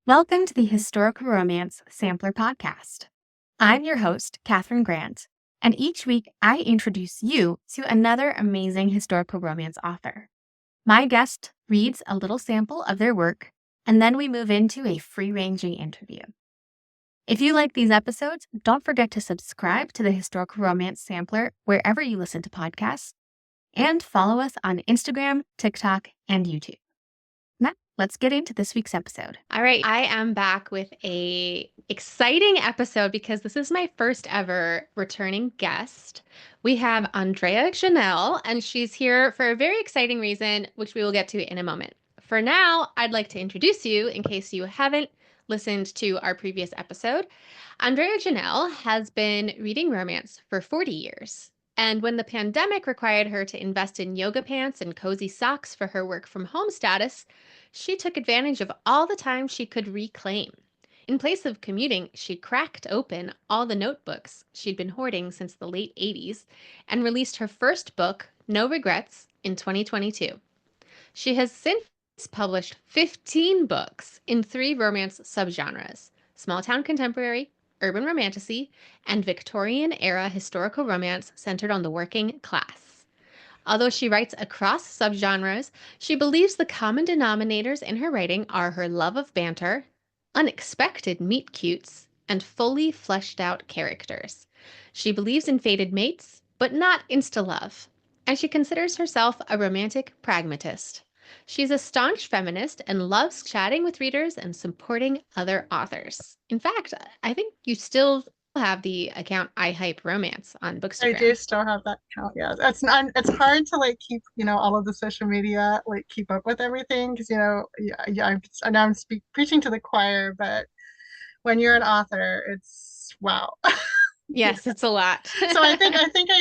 Welcome to the Historical Romance Sampler Podcast. I'm your host, Katherine Grant, and each week I introduce you to another amazing historical romance author. My guest reads a little sample of their work, and then we move into a free-ranging interview. If you like these episodes, don't forget to subscribe to the Historical Romance Sampler wherever you listen to podcasts, and follow us on Instagram, TikTok, and YouTube. Now, let's get into this week's episode. All right, I am back with a exciting episode because this is my first ever returning guest. We have Andrea Jenelle, and she's here for a very exciting reason, which we will get to in a moment. For now, I'd like to introduce you in case you haven't listened to our previous episode. Andrea Jenelle has been reading romance for 40 years. And when the pandemic required her to invest in yoga pants and cozy socks for her work from home status, she took advantage of all the time she could reclaim. In place of commuting, she cracked open all the notebooks she'd been hoarding since the late 80s and released her first book, No Regrets, in 2022. She has since published 15 books in 3 romance subgenres: small town contemporary, urban romantasy, and Victorian-era historical romance centered on the working class. Although she writes across subgenres, she believes the common denominators in her writing are her love of banter, unexpected meet-cutes, and fully fleshed out characters. She believes in fated mates, but not insta-love, and she considers herself a romantic pragmatist. She's a staunch feminist and loves chatting with readers and supporting other authors. In fact, I think you still have the account I Hype Romance on I Bookstagram. do still have that account. Yeah, it's hard to like keep all of the social media, like keep up with everything because I'm preaching to the choir, but when you're an author, it's wow. Yes, it's a lot. So I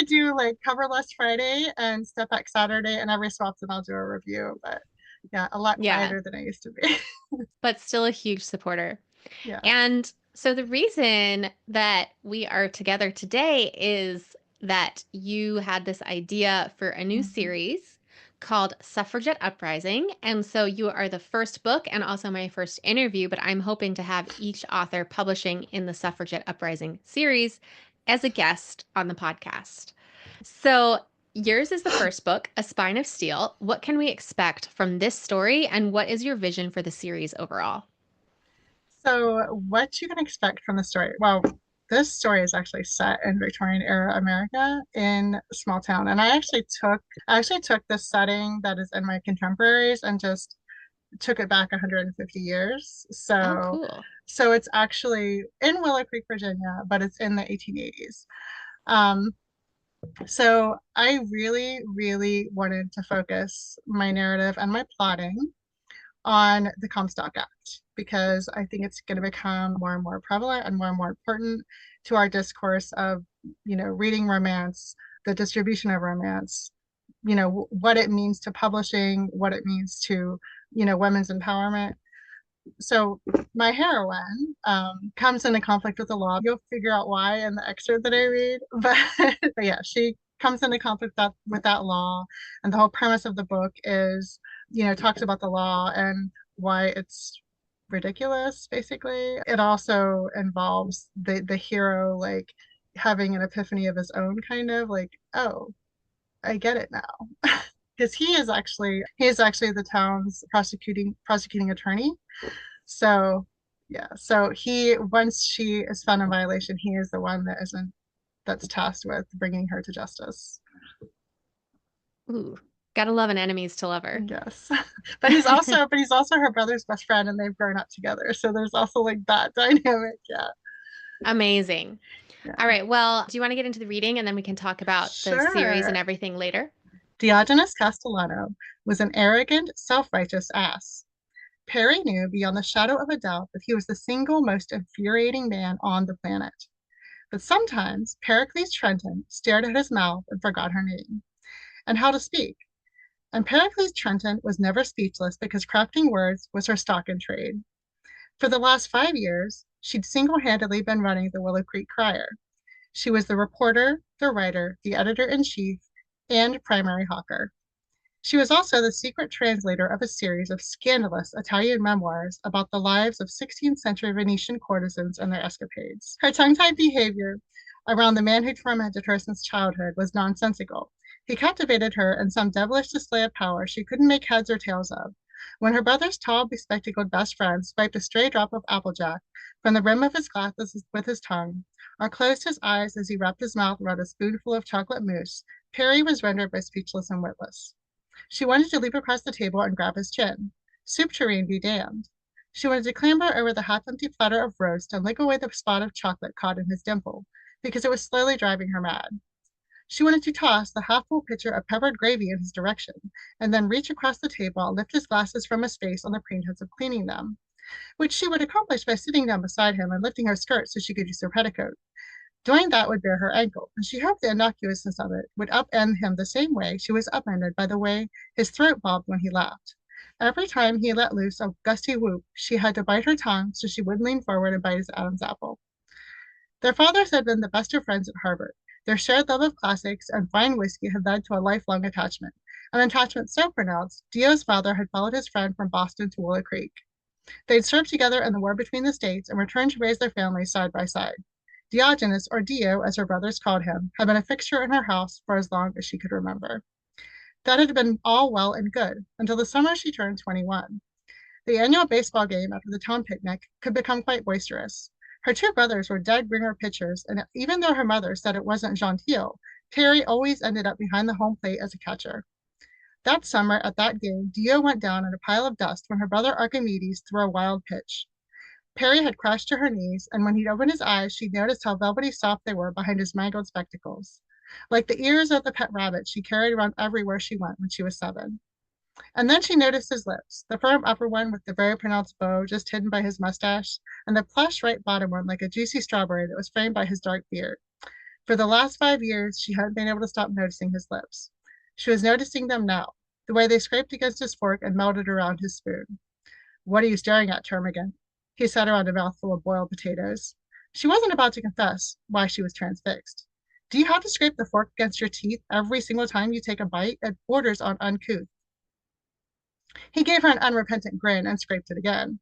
do like Cover List Friday and Step Back Saturday, and every so often I'll do a review, but yeah, a lot Yeah, quieter than I used to be. but still a huge supporter. Yeah. And so the reason that we are together today is that you had this idea for a new Mhm. series called Suffragette Uprising. And so you are the first book and also my first interview, but I'm hoping to have each author publishing in the Suffragette Uprising series as a guest on the podcast. So yours is the first book, A Spine of Steel. What can we expect from this story, and what is your vision for the series overall? So, what you can expect from the story? Well, this story is actually set in Victorian era America in a small town, and I actually took this setting that is in my contemporaries and just took it back 150 years. Oh, So, cool. so it's actually in Willow Creek, Virginia, but it's in the 1880s. Um, so I really, really wanted to focus my narrative and my plotting on the Comstock Act because I think it's going to become more and more prevalent and more important to our discourse of, reading romance, the distribution of romance, what it means to publishing, what it means to, women's empowerment. So my heroine comes into conflict with the law. You'll figure out why in the excerpt that I read, but yeah, she comes into conflict with that law, and the whole premise of the book is, talks about the law and why it's ridiculous. Basically, it also involves the hero like having an epiphany of his own, kind of like, oh, I get it now. Because he is actually the town's prosecuting attorney, so yeah, so he once she is found in violation, he is the one that's tasked with bringing her to justice. Ooh, gotta love an enemies to lover. Yes, but he's also her brother's best friend, and they've grown up together. So there's also like that dynamic. Yeah, Amazing. yeah. All right, well, do you want to get into the reading and then we can talk about the series and Sure. everything later? Diogenes Castellano was an arrogant, self-righteous ass. Perry knew beyond the shadow of a doubt that he was the single most infuriating man on the planet. But sometimes Pericles Trenton stared at his mouth and forgot her name and how to speak. And Pericles Trenton was never speechless because crafting words was her stock in trade. For the last 5 years, she'd single-handedly been running the Willow Creek Crier. She was the reporter, the writer, the editor-in-chief, and primary hawker. She was also the secret translator of a series of scandalous Italian memoirs about the lives of 16th century Venetian courtesans and their escapades. Her tongue-tied behavior around the man who tormented her since childhood was nonsensical. He captivated her in some devilish display of power she couldn't make heads or tails of. When her brother's tall, bespectacled best friend swiped a stray drop of applejack from the rim of his glass with his tongue, or closed his eyes as he wrapped his mouth around a spoonful of chocolate mousse, Perry was rendered both speechless and witless. She wanted to leap across the table and grab his chin. Soup tureen be damned. She wanted to clamber over the half-empty platter of roast and lick away the spot of chocolate caught in his dimple, because it was slowly driving her mad. She wanted to toss the half-full pitcher of peppered gravy in his direction, and then reach across the table and lift his glasses from his face on the pretense of cleaning them, which she would accomplish by sitting down beside him and lifting her skirt so she could use her petticoat. Doing that would bare her ankle, and she hoped the innocuousness of it would upend him the same way she was upended by the way his throat bobbed when he laughed. Every time he let loose a gusty whoop, she had to bite her tongue so she wouldn't lean forward and bite his Adam's apple. Their fathers had been the best of friends at Harvard. Their shared love of classics and fine whiskey had led to a lifelong attachment, an attachment so pronounced, Dio's father had followed his friend from Boston to Willow Creek. They'd served together in the war between the states and returned to raise their families side by side. Diogenes, or Dio, as her brothers called him, had been a fixture in her house for as long as she could remember. That had been all well and good until the summer she turned 21. The annual baseball game after the town picnic could become quite boisterous. Her two brothers were dead ringer pitchers, and even though her mother said it wasn't genteel, Terry always ended up behind the home plate as a catcher. That summer, at that game, Dio went down in a pile of dust when her brother Archimedes threw a wild pitch. Perry had crashed to her knees, and when he'd opened his eyes, she'd noticed how velvety soft they were behind his mangled spectacles, like the ears of the pet rabbit she carried around everywhere she went when she was 7. And then she noticed his lips, the firm upper one with the very pronounced bow just hidden by his mustache, and the plush right bottom one like a juicy strawberry that was framed by his dark beard. For the last 5 years, she hadn't been able to stop noticing his lips. She was noticing them now, the way they scraped against his fork and melted around his spoon. "What are you staring at, Termagant?" He sat around a mouthful of boiled potatoes. She wasn't about to confess why she was transfixed. "Do you have to scrape the fork against your teeth every single time you take a bite? It borders on uncouth." He gave her an unrepentant grin and scraped it again.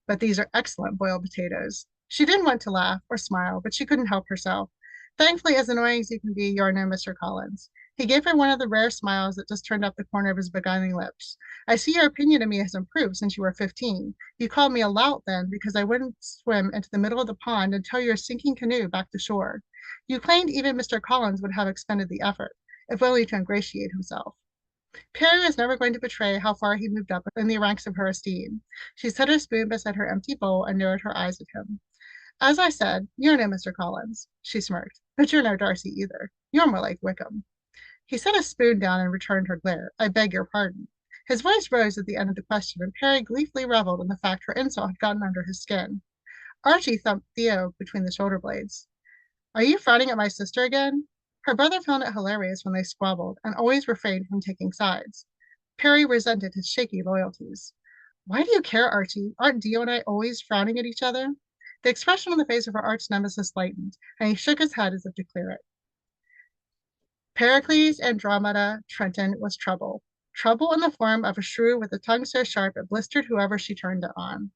"But these are excellent boiled potatoes." She didn't want to laugh or smile, but she couldn't help herself. "Thankfully, as annoying as you can be, you're no Mr. Collins." He gave her one of the rare smiles that just turned up the corner of his beguiling lips. "I see your opinion of me has improved since you were 15. You called me a lout then because I wouldn't swim into the middle of the pond and tow your sinking canoe back to shore. You claimed even Mr. Collins would have expended the effort, if only to ingratiate himself." Perry was never going to betray how far he moved up in the ranks of her esteem. She set her spoon beside her empty bowl and narrowed her eyes at him. "As I said, you're no Mr. Collins." She smirked. "But you're no Darcy either. You're more like Wickham." He set his spoon down and returned her glare. "I beg your pardon." His voice rose at the end of the question, and Perry gleefully reveled in the fact her insult had gotten under his skin. Archie thumped Theo between the shoulder blades. "Are you frowning at my sister again?" Her brother found it hilarious when they squabbled, and always refrained from taking sides. Perry resented his shaky loyalties. "Why do you care, Archie? Aren't Dio and I always frowning at each other?" The expression on the face of her arch nemesis lightened, and he shook his head as if to clear it. Pericles Andromeda Trenton was trouble. Trouble in the form of a shrew with a tongue so sharp it blistered whoever she turned it on.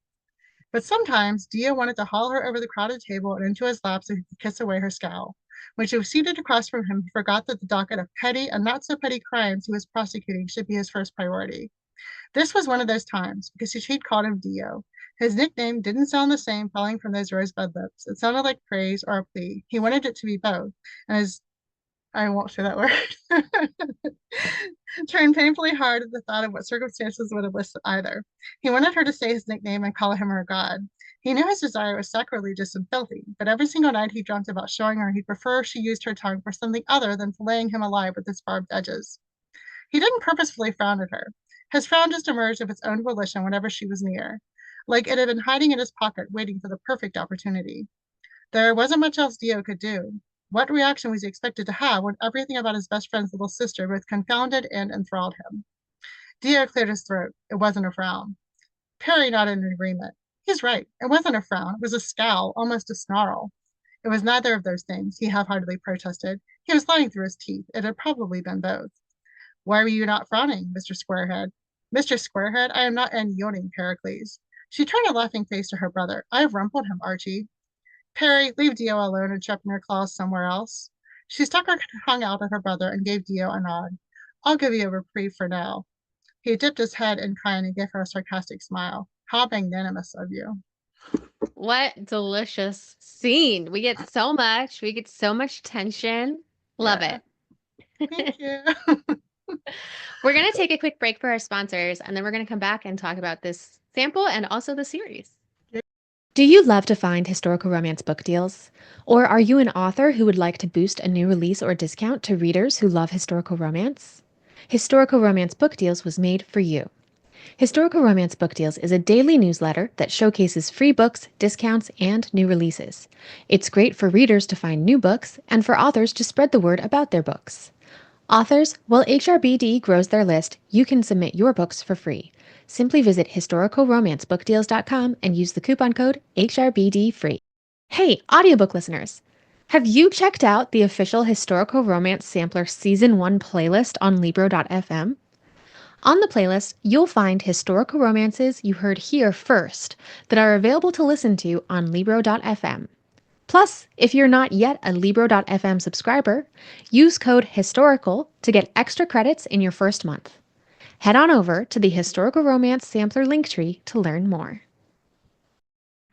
But sometimes Dio wanted to haul her over the crowded table and into his lap so he could kiss away her scowl. When she was seated across from him, he forgot that the docket of petty and not so petty crimes he was prosecuting should be his first priority. This was one of those times, because she'd called him Dio. His nickname didn't sound the same falling from those rosebud lips. It sounded like praise or a plea. He wanted it to be both, and his I won't say that word turned painfully hard at the thought of what circumstances would have listed either. He wanted her to say his nickname and call him her god. He knew his desire was sacrilegious and filthy, but every single night he dreamt about showing her he'd prefer she used her tongue for something other than filleting him alive with its barbed edges. He didn't purposefully frown at her. His frown just emerged of its own volition whenever she was near, like it had been hiding in his pocket waiting for the perfect opportunity. There wasn't much else Dio could do. What reaction was he expected to have when everything about his best friend's little sister both confounded and enthralled him? Dio cleared his throat. It wasn't a frown. Perry nodded in agreement. He's right. It wasn't a frown. It was a scowl, almost a snarl. It was neither of those things, he half-heartedly protested. He was lying through his teeth. It had probably been both. Why were you not frowning, Mr. Squarehead? Mr. Squarehead, I am not unyielding, Pericles. She turned a laughing face to her brother. I have rumpled him, Archie. Perry, leave Dio alone and sharpen her claws somewhere else. She stuck her tongue out at her brother and gave Dio a nod. I'll give you a reprieve for now. He dipped his head in kind and gave her a sarcastic smile. How magnanimous of you. What delicious scene. We get so much. We get so much tension. Love Yeah, it. thank you. We're going to take a quick break for our sponsors, and then we're going to come back and talk about this sample and also the series. Do you love to find historical romance book deals? Or are you an author who would like to boost a new release or discount to readers who love historical romance? Historical Romance Book Deals was made for you. Historical Romance Book Deals is a daily newsletter that showcases free books, discounts, and new releases. It's great for readers to find new books and for authors to spread the word about their books. Authors, while HRBD grows their list, you can submit your books for free. Simply visit historicalromancebookdeals.com and use the coupon code HRBDFree. Hey, audiobook listeners! Have you checked out the official Historical Romance Sampler Season 1 playlist on Libro.fm? On the playlist, you'll find historical romances you heard here first that are available to listen to on Libro.fm. Plus, if you're not yet a Libro.fm subscriber, use code HISTORICAL to get extra credits in your first month. Head on over to the Historical Romance Sampler Linktree to learn more.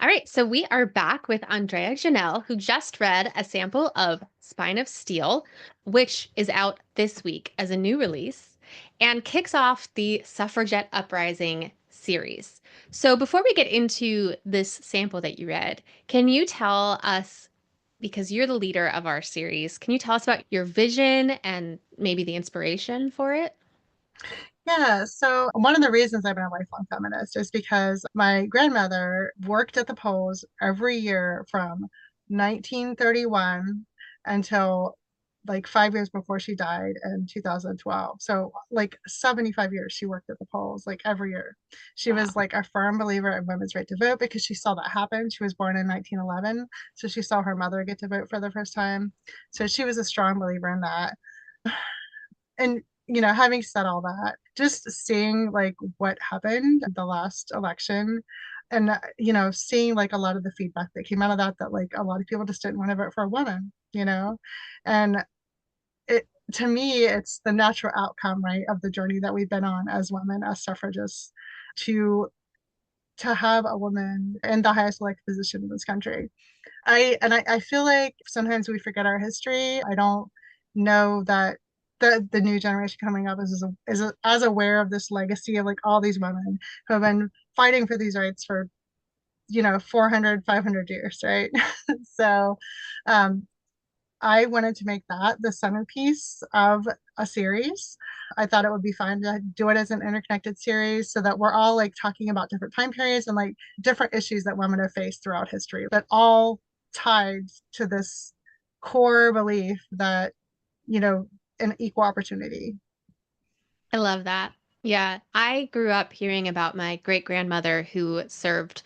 All right, so we are back with Andrea Jenelle, who just read a sample of Spine of Steel, which is out this week as a new release and kicks off the Suffragette Uprising series. So before we get into this sample that you read, can you tell us, because you're the leader of our series, can you tell us about your vision and maybe the inspiration for it? Yeah, so one of the reasons I've been a lifelong feminist is because my grandmother worked at the polls every year from 1931 until like 5 years before she died in 2012. So like 75 years she worked at the polls like every year. She Wow. was like a firm believer in women's right to vote because she saw that happen. She was born in 1911, so she saw her mother get to vote for the first time. So she was a strong believer in that. And having said all that, just seeing like what happened at the last election and seeing like a lot of the feedback that came out of that like a lot of people just didn't want to vote for a woman. And it to me it's the natural outcome, right, of the journey that we've been on as women, as suffragists, to have a woman in the highest elected position in this country. I feel like sometimes we forget our history. I don't know that the new generation coming up is as aware of this legacy of like all these women who have been fighting for these rights for 400 500 years, right? So um I wanted to make that the centerpiece of a series. I thought it would be fun to do it as an interconnected series so that we're all like talking about different time periods and like different issues that women have faced throughout history, that all tied to this core belief that, you know, an equal opportunity. I love that. Yeah, I grew up hearing about my great grandmother who served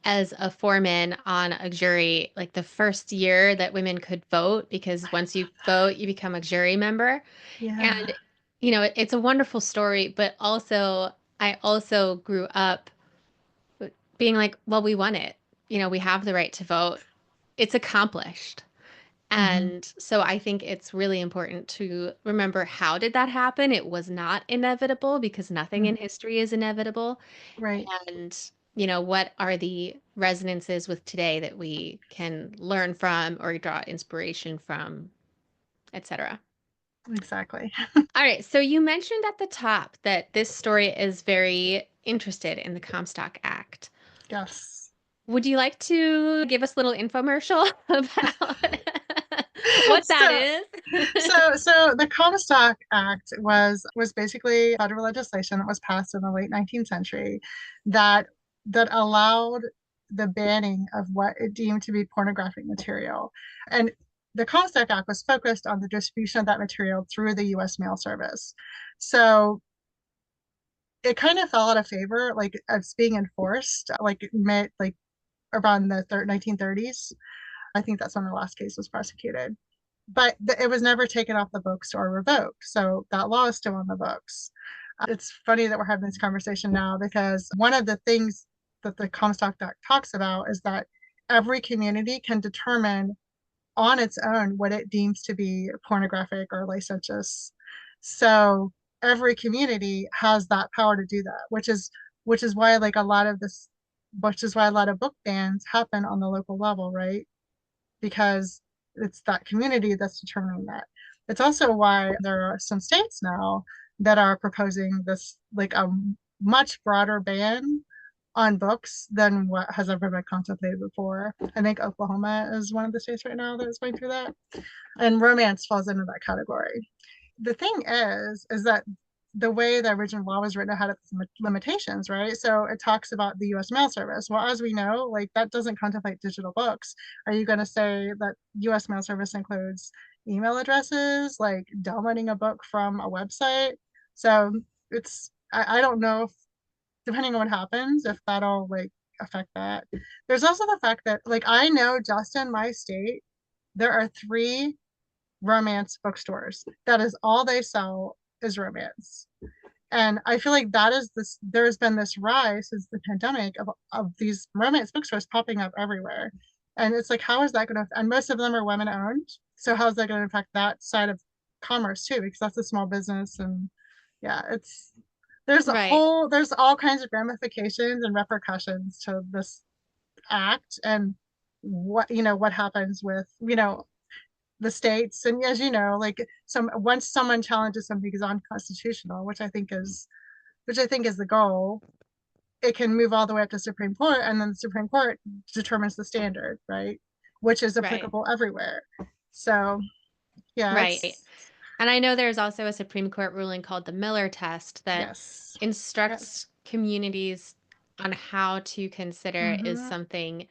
as a foreman on a jury, like the first year that women could vote, because once you vote, you become a jury member. Yeah. And, it's a wonderful story, but also, I also grew up being like, well, we won it. We have the right to vote. It's accomplished. Hmm. And so I think it's really important to remember, how did that happen? It was not inevitable, because nothing in history is inevitable. Right. And, what are the resonances with today that we can learn from or draw inspiration from, etc. Exactly. All right. So you mentioned at the top that this story is very interested in the Comstock Act. Yes. Would you like to give us a little infomercial about what that So is? so the Comstock Act was basically federal legislation that was passed in the late 19th century that allowed the banning of what it deemed to be pornographic material. And the Comstock Act was focused on the distribution of that material through the U.S. mail service. So it kind of fell out of favor, like it's being enforced, like around the 1930s. I think that's when the last case was prosecuted. but it was never taken off the books or revoked. So that law is still on the books. It's funny that we're having this conversation now because one of the things that the Comstock Act talks about is that every community can determine on its own what it deems to be pornographic or licentious. So every community has that power to do that, which is why like a lot of this, which is why a lot of book bans happen on the local level, right? Because it's that community that's determining that. It's also why there are some states now that are proposing this like a much broader ban on books than what has ever been contemplated before. I think Oklahoma is one of the states right now that is going through that. And romance falls into that category. The thing is that the way the original law was written, it had its limitations, right? So it talks about the US mail service. Well, as we know, like that doesn't contemplate digital books. Are you going to say that US mail service includes email addresses, like downloading a book from a website? So I don't know if, depending on what happens, if that'll like affect that. There's also the fact that, like, I know just in my state, there are three romance bookstores. That is all they sell is romance. And I feel like that is this, there's been this rise since the pandemic of these romance bookstores popping up everywhere. And it's like, how is that going to, and most of them are women owned. So how is that going to affect that side of commerce too? Because that's a small business. And yeah, Right. there's all kinds of ramifications and repercussions to this act and what happens with, the states. And as you know, like once someone challenges something is unconstitutional, which I think is the goal, it can move all the way up to Supreme Court, and then the Supreme Court determines the standard, right? Which is Right. applicable everywhere. So yeah, Right. it's And I know there's also a Supreme Court ruling called the Miller test that yes. instructs Yes. communities on how to consider is Mm-hmm. something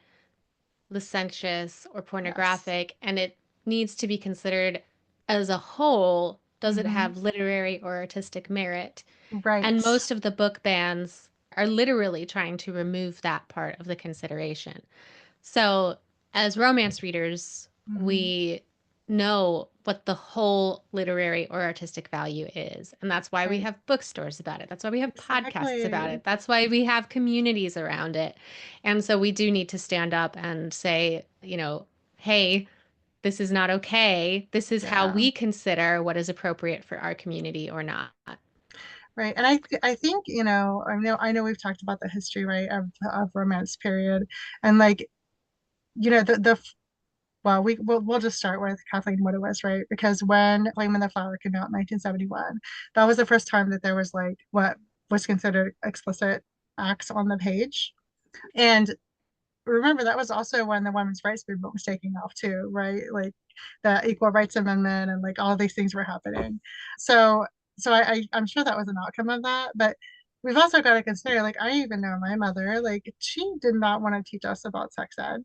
licentious or Yes. pornographic, and it needs to be considered as a whole. Does it Mm-hmm. have literary or artistic merit? Right. And most of the book bans are literally trying to remove that part of the consideration. So, as romance readers, Mm-hmm. we know what the whole literary or artistic value is. And that's why we Right. have bookstores about it. That's why we have podcasts about Exactly. it. That's why we have communities around it. And so we do need to stand up and say, hey, this is not okay. This is how Yeah. we consider what is appropriate for our community or not. Right. And I think, I know we've talked about the history, right, of romance period. And like, the well, we'll just start with Kathleen what it was, right? Because when Flame in the Flower came out in 1971, that was the first time that there was like what was considered explicit acts on the page. And remember, that was also when the women's rights movement was taking off too, right? Like the Equal Rights Amendment and like all these things were happening. So I'm sure that was an outcome of that. But we've also got to consider, like, I even know my mother, like, she did not want to teach us about sex ed.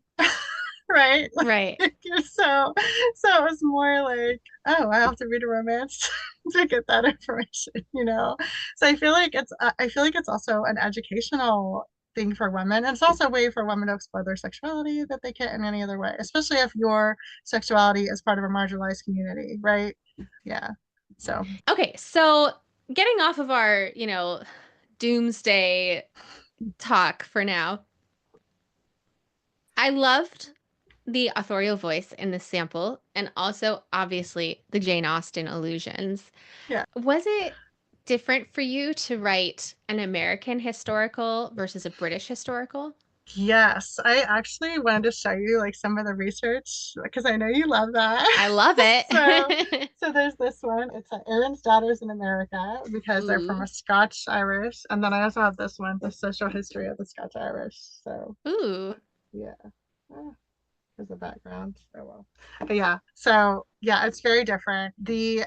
Right? Like, Right. so it was more like, oh, I have to read a romance to get that information. So I feel like it's also an educational thing for women. And it's also a way for women to explore their sexuality that they can't in any other way, especially if your sexuality is part of a marginalized community, right? Yeah. So Okay. So getting off of our, doomsday talk for now, I loved the authorial voice in the sample and also obviously the Jane Austen allusions. yeah. Was it different for you to write an American historical versus a British historical? Yes, I actually wanted to show you like some of the research because I know you love that. I love So, it. so there's this one. It's Erin's Daughters in America because they're from Ooh. a Scotch Irish, and then I also have this one, the social history of the Scotch Irish. So Ooh. yeah, ah, there's the background. Oh well, but yeah. So yeah, it's very different. The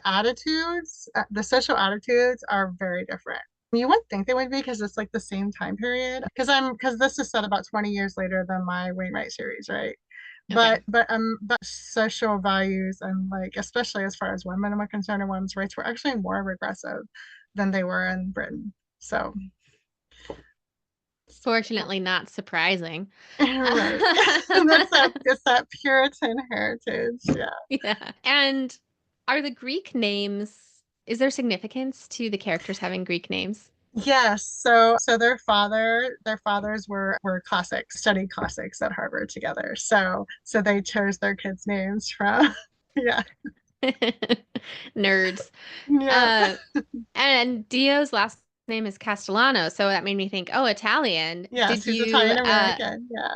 social attitudes are very different. You wouldn't think they would be because it's like the same time period. Because this is set about 20 years later than my Wainwright series, right? Okay. But social values and like especially as far as women are concerned and women's rights were actually more regressive than they were in Britain. So Fortunately, not surprising. Right. It's that Puritan heritage. Yeah. Yeah. And are the Greek names, is there significance to the characters having Greek names? Yes. So their fathers were classics, studied classics at Harvard together. So they chose their kids' names from yeah. Nerds. Yeah. Uh, and Dio's last name is Castellano, so that made me think, oh, Italian. Yes, he's Italian American. Yeah.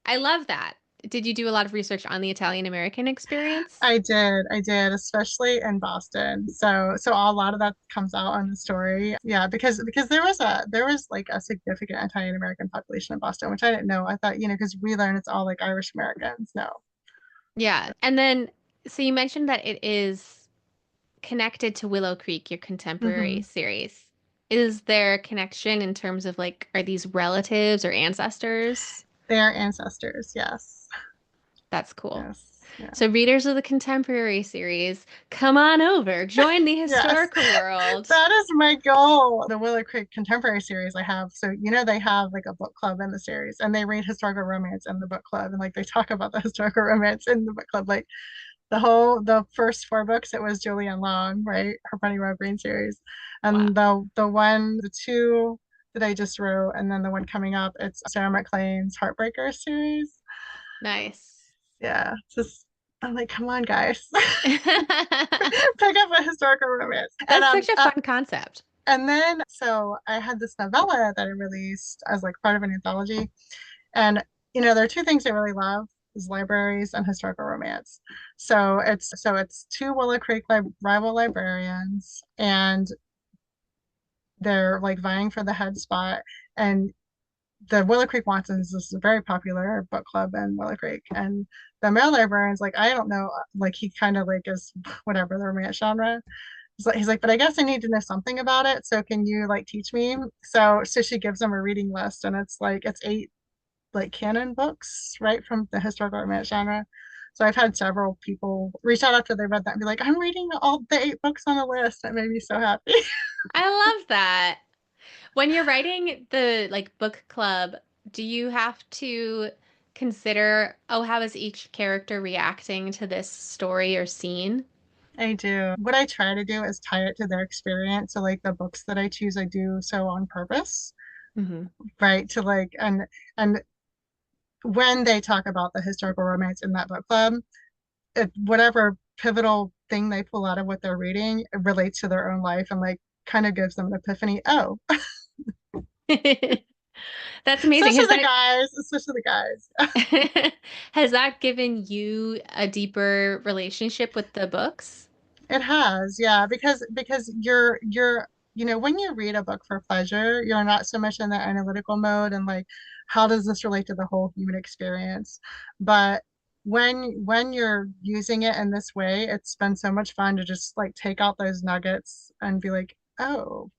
I love that. Did you do a lot of research on the Italian American experience? I did, especially in Boston. So a lot of that comes out on the story. Yeah, because there was like a significant Italian American population in Boston, which I didn't know. I thought, because we learn it's all like Irish Americans. No. Yeah. And then, so you mentioned that it is connected to Willow Creek, your contemporary Hmm. series. Is there a connection in terms of like, are these relatives or ancestors? Their ancestors, yes. That's cool. Yes. Yeah. So, readers of the contemporary series, come on over, join the Yes. historical world. That is my goal. The Willow Creek contemporary series I have. So, they have like a book club in the series and they read historical romance in the book club and like they talk about the historical romance in the book club. Like the first four books, it was Julian Long, right? Her Funny Rob Green series. Wow. And the two that I just wrote, and then the one coming up, it's Sarah McLean's Heartbreaker series. Nice. Yeah, just I'm like, come on, guys, That's pick up a historical romance. And such a fun concept. and then so I had this novella that I released as like part of an anthology, and there are two things I really love is libraries and historical romance. So it's two Willow Creek rival librarians, and they're like vying for the head spot. And the Willow Creek Watsons is a very popular book club in Willow Creek. And the male librarian's like, I don't know, like he kind of like is whatever the romance genre. He's like, but I guess I need to know something about it. So can you like teach me? So she gives him a reading list, and it's eight like canon books, right, from the historical romance genre. So I've had several people reach out after they read that and be like, I'm reading all the eight books on the list. That made me so happy. I love that. When you're writing the like book club, do you have to consider, oh, how is each character reacting to this story or scene? I do. What I try to do is tie it to their experience. So like the books that I choose, I do so on purpose, Hmm. right? To like and when they talk about the historical romance in that book club, whatever pivotal thing they pull out of what they're reading, it relates to their own life and like kind of gives them an epiphany. Oh, That's amazing. Has that especially the guys. has that given you a deeper relationship with the books? It has, yeah, because when you read a book for pleasure, you're not so much in the analytical mode and like, how does this relate to the whole human experience? But when you're using it in this way, it's been so much fun to just like take out those nuggets and be like, oh,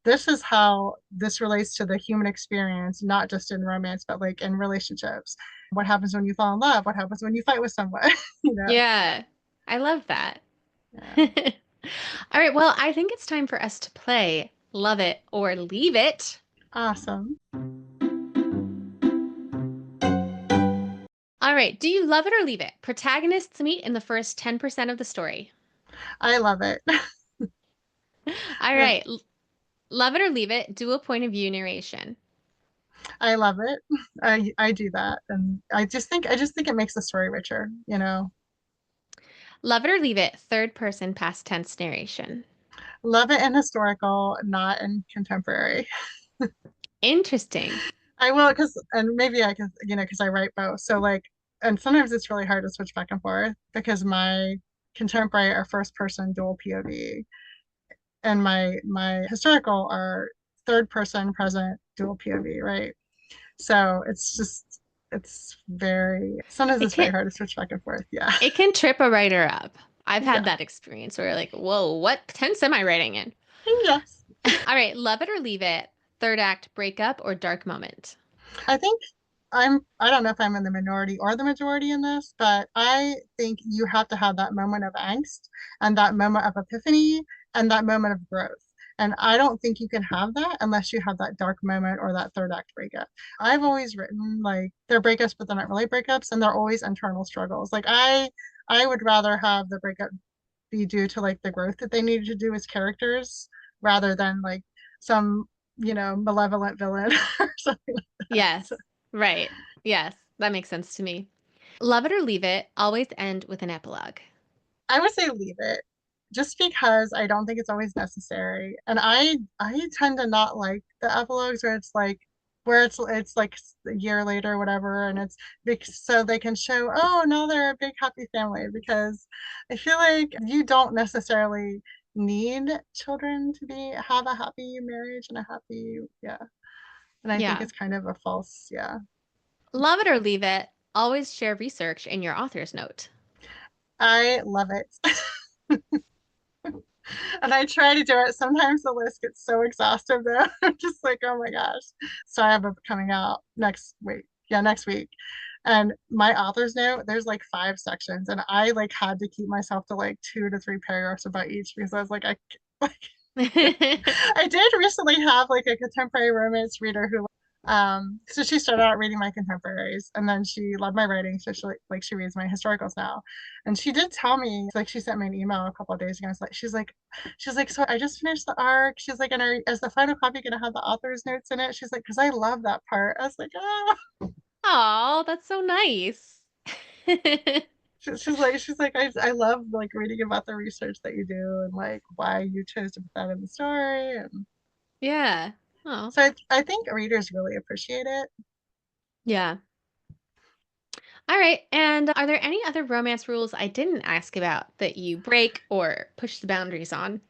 this is how this relates to the human experience, not just in romance, but like in relationships. What happens when you fall in love? What happens when you fight with someone? You know? Yeah, I love that. Yeah. All right, well, I think it's time for us to play Love It or Leave It. Awesome. All right, do you love it or leave it? Protagonists meet in the first 10% of the story. I love it. All right, love it or leave it, dual point of view narration. I love it. I do that, and I just think it makes the story richer. Love it or leave it, third person past tense narration. Love it in historical, not in contemporary. Interesting. I will and maybe I can, because I write both. So like, and sometimes it's really hard to switch back and forth because my contemporary are first person dual POV, and my historical are third person present dual POV, right? So sometimes It it's very can hard to switch back and forth. Yeah. it can trip a writer up. I've had Yeah. that experience where like, whoa, what tense am I writing in? Yes. All right, love it or leave it, third act breakup or dark moment. I think I don't know if I'm in the minority or the majority in this, but I think you have to have that moment of angst and that moment of epiphany and that moment of growth. And I don't think you can have that unless you have that dark moment or that third act breakup. I've always written like they're breakups, but they're not really breakups, and they're always internal struggles. Like I would rather have the breakup be due to like the growth that they needed to do as characters rather than like some, malevolent villain or something like that. Yes. So Right. Yes. That makes sense to me. Love it or leave it, always end with an epilogue. I would say leave it just because I don't think it's always necessary. And I tend to not like the epilogues where it's like a year later or whatever, and it's so they can show, oh, no, they're a big happy family, because I feel like you don't necessarily need children to be have a happy marriage and a happy, yeah. And I think Yeah. it's kind of a false, yeah. Love it or leave it, always share research in your author's note. I love it. And I try to do it. Sometimes the list gets so exhaustive though. I'm just like, oh my gosh. So I have a book coming out next week. Yeah, next week. And my author's note, there's like 5 sections. And I like had to keep myself to like 2 to 3 paragraphs about each, because I was like, like I did recently have like a contemporary romance reader who so she started out reading my contemporaries, and then she loved my writing, so she reads my historicals now. And she did tell me, like, she sent me an email a couple of days ago. She's like, so I just finished the arc. She's like, and is the final copy gonna have the author's notes in it? She's like, because I love that part. I was like, oh. Oh, that's so nice. She's like, I love like reading about the research that you do and like why you chose to put that in the story. And Yeah. Oh, so I think readers really appreciate it. yeah. All right. And are there any other romance rules I didn't ask about that you break or push the boundaries on?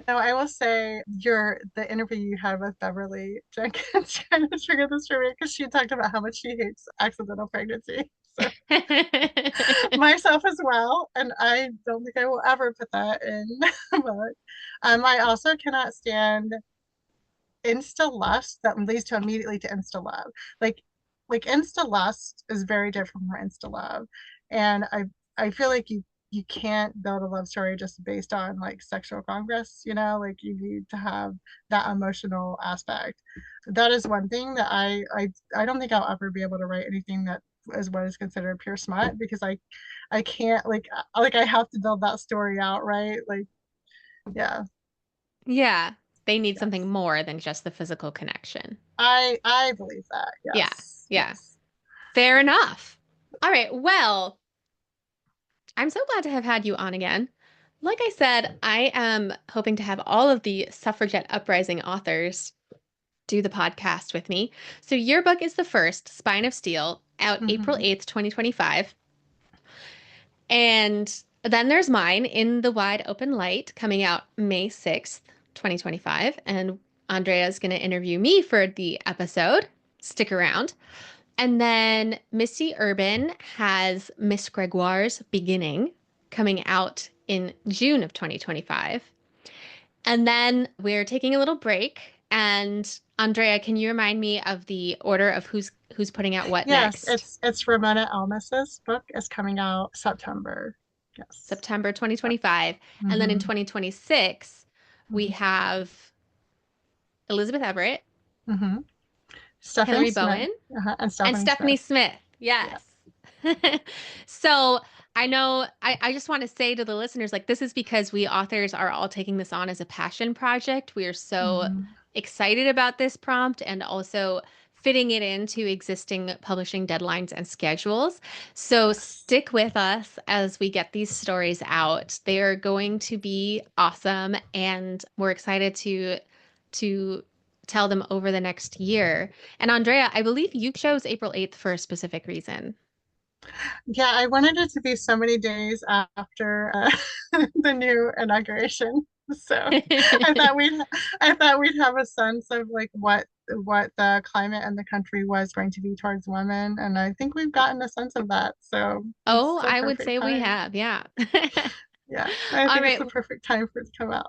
No, I will say the interview you had with Beverly Jenkins kind of triggered this for me, because she talked about how much she hates accidental pregnancy. So myself as well, and I don't think I will ever put that in a book. I also cannot stand insta lust that leads to immediately to insta love. Like insta lust is very different from insta love, and I feel like you can't build a love story just based on like sexual congress. Like you need to have that emotional aspect. That is one thing that I don't think I'll ever be able to write anything that is what is considered pure smut, because I can't like I have to build that story out, right? Like, yeah. Yeah. They need something Yes. more than just the physical connection. I believe that. Yeah. Yes. Yeah. Yes. Fair enough. All right. Well, I'm so glad to have had you on again. Like I said, I am hoping to have all of the Suffragette Uprising authors do the podcast with me. So your book is the first, Spine of Steel, out April Hmm. 8th, 2025. And then there's mine, In the Wide Open Light, coming out May 6th, 2025. And Andrea is going to interview me for the episode. Stick around. And then Missy Urban has Miss Gregoire's Beginning coming out in June of 2025. And then we're taking a little break. And Andrea, can you remind me of the order of who's putting out what Yes, next? it's Ramona Elmas's book is coming out September. Yes. September 2025. And then in Mm-hmm. 2026, we have Elizabeth Everett, Mm-hmm. Stephanie Hilary Smith. Bowen, And and Stephanie Stephanie Smith. Smith. Yeah. Yes. So I know I just want to say to the listeners, like, this is because we authors are all taking this on as a passion project. We are so Mm-hmm. excited about this prompt and also fitting it into existing publishing deadlines and schedules. So Yes. stick with us as we get these stories out. They are going to be awesome, and we're excited to tell them over the next year. And Andrea, I believe you chose April 8th for a specific reason. Yeah, I wanted it to be so many days after the new inauguration. So I thought we'd I thought we'd have a sense of like what the climate and the country was going to be towards women, and I think we've gotten a sense of that. So Oh, it's the I would perfect say we time. have. Yeah. Yeah, I All think it's right. the perfect time for it to come out.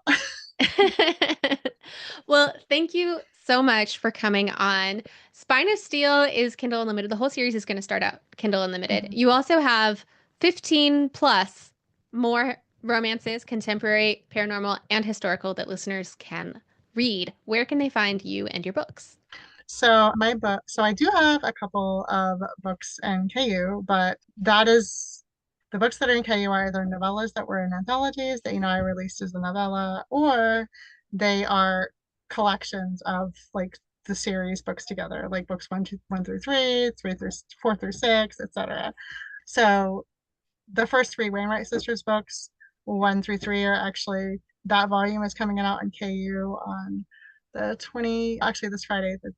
Well, thank you so much for coming on. Spine of Steel is Kindle Unlimited. The whole series is going to start out Kindle Unlimited. Mhm. You also have 15 plus more romances, contemporary, paranormal, and historical that listeners can read, where can they find you and your books? So I do have a couple of books in KU, but that is the books that are in KU are either novellas that were in anthologies that I released as a novella, or they are collections of like the series books together, like books one through three, three through four through six, etc. So the first three Wainwright sisters books, one through three, are actually that volume is coming out in KU on this Friday, the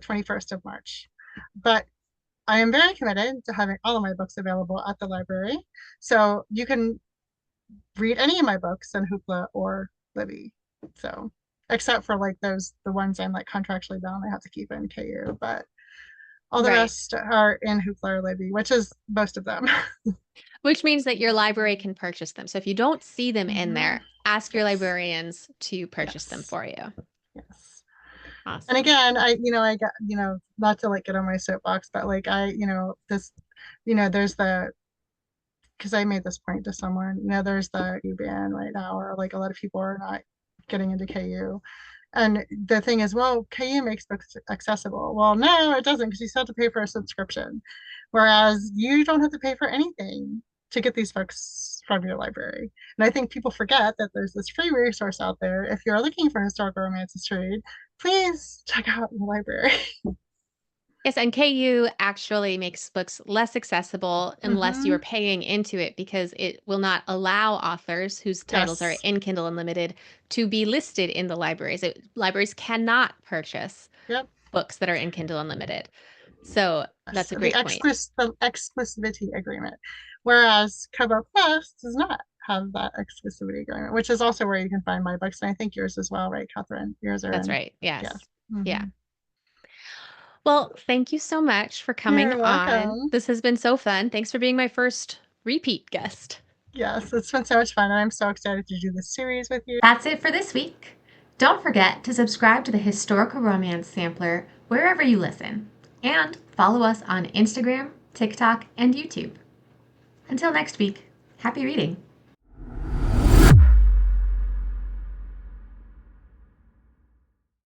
21st of March. But I am very committed to having all of my books available at the library. So you can read any of my books in Hoopla or Libby. So except for like the ones I'm like contractually bound, I have to keep in KU, but all the Right. rest are in Hoopla or Libby, which is most of them. Which means that your library can purchase them. So if you don't see them in Mhm. there, ask your Yes. librarians to purchase them Yes. for you. Yes. And Awesome. again, I got, not to like get on my soapbox, but like there's because I made this point to someone, there's the U ban right now, or like a lot of people are not getting into KU. And the thing is, well, KU makes books accessible. Well, no, it doesn't, because you still have to pay for a subscription. Whereas you don't have to pay for anything to get these books from your library. And I think people forget that there's this free resource out there. If you're looking for historical romances to read, please check out the library. Yes, and KU actually makes books less accessible unless you're Hmm. paying into it because it will not allow authors whose titles are Yes. in Kindle Unlimited to be listed in the libraries. Libraries cannot purchase Yep. books that are in Kindle Unlimited. So Yes. that's a great point. The exclusivity agreement. Whereas Kobo Plus does not have that exclusivity agreement, which is also where you can find my books. And I think yours as well, right, Catherine? Yours are That's in, right. yeah. Yes. Yeah. Hmm. Well, thank you so much for coming You're on. welcome. This has been so fun. Thanks for being my first repeat guest. Yes, it's been so much fun, and I'm so excited to do this series with you. That's it for this week. Don't forget to subscribe to the Historical Romance Sampler wherever you listen, and follow us on Instagram, TikTok, and YouTube. Until next week, happy reading!